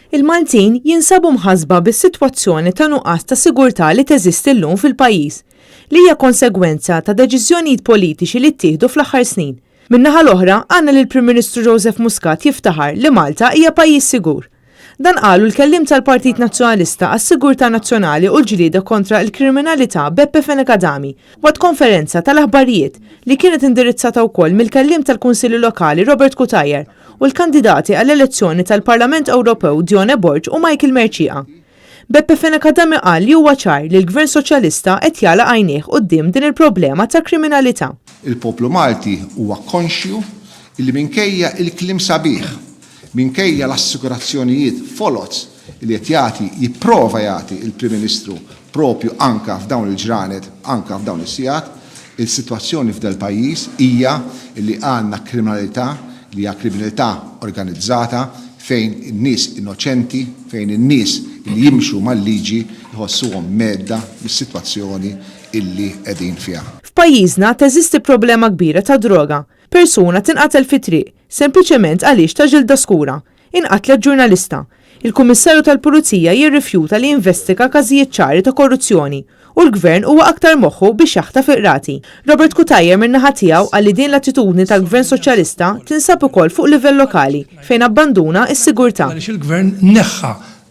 Il-Maltin jinsabu mħasba bis-sitwazzjoni ta' nuqqas ta' sigurtà li teżisti llum fil-pajjiż, li hija konsegwenza ta' deċiżjonijiet politiċi li ttieħdu fl-aħħar snin. Min-naħa l-oħra għandna li l-Prim Ministru Joseph Muscat jiftaħar li Malta hija pajjiż sigur. Dan qalu l-kellim tal-Partit Nazzjonalista għas-Sigurtà Nazzjonali u l-ġlieda kontra l-kriminalità Beppe Fenekadami waqt konferenza tal-aħbarijiet li kienet indirizzata wkoll mill-kellim tal-Kunsilli Lokali Robert Kutajer u l-kandidati għall-elezzjoni tal-Parlament Ewropew Dione Borg u Michael Merċieqa. Beppe Fenekadami qal li huwa ċar li l-Gvern Soċjalista qed jala għajnieh quddiem din il-problema ta' kriminalità. Il-poplu Malti huwa konxju li minkejja il-klim sabiħ, minkejja l-assikurazzjonijiet folots li qed jagħti jipprova jagħti il-Prim Ministru propju anka f'dawn il-ġranet, anka f'dawn is-sigħat, il-sitwazzjoni f'dal pajjiż hija li għandna kriminalità li hija kriminalità organizzata fejn in-nies innoċenti, fejn in-nies li jimxu mal-liġi jħossuhom medda bis-sitwazzjoni illi qegħdin fiha. F'pajjiżna teżisti problema kbira ta' droga. Persuna tinqatel fit-triq, sempliċement għaliex ta' ġilda skura. Inqatlet ġurnalista. Il-Kummissarju tal-Pulizija jirrifjuta li jinvestiga każijiet ċari ta' korruzzjoni u l-Gvern huwa aktar moħħu biex jaħtaf ir-rati. Robert Kutajer min-naħa tiegħu qal li din l-attitudni tal-Gvern Soċjalista tinsab ukoll fuq livell lokali fejn abbanduna s-sigurtà. Għaliex il-Gvern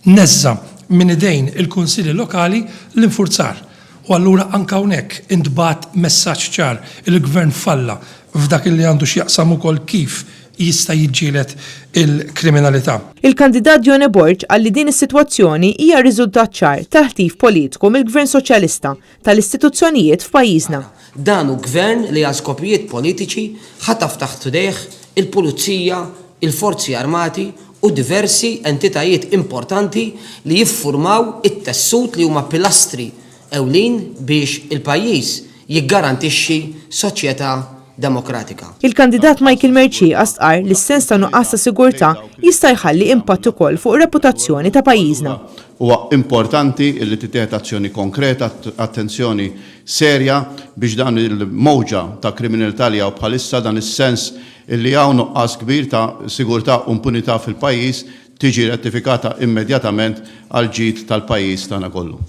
neżza minn idejn il-Kunsilli Lokali l-infurzar. U allura anke hawnhekk intbagħat messaġġ ċar il-Gvern falla f'dak li għandu x'jaqsam ukoll kif jista' jiġġieled il-kriminalità. Il-kandidat Dione Borg qal li din is-sitwazzjoni hija riżultat ċar ta' ħtif politiku mill-Gvern Soċjalista tal-istituzzjonijiet f'pajjiżna. Dan hu gvern li għal skopijiet politiċi ħataf taħt idejh il-Pulizija, il-Forzi Armati u diversi entitajiet importanti li jiffurmaw it-tessut li huma pilastri ewlin biex il-pajjiż jiggarantixxi soċjetà demokratika. Il-kandidat Michael Merċieqa stqar li s-sens ta' nuqqas ta' sigurtà jista' jħalli impatt ukoll fuq ir-reputazzjoni ta' pajjiżna. Huwa importanti li titieħed azzjoni konkreta, attenzjoni serja biex dan il-mowġa ta' kriminalità li hawn bħalissa dan is-sens li hawn nuqqas kbir ta' sigurtà u impunità fil-pajjiż tiġi rettifikata immedjatament għal ġid tal-pajjiż tagħna kollu.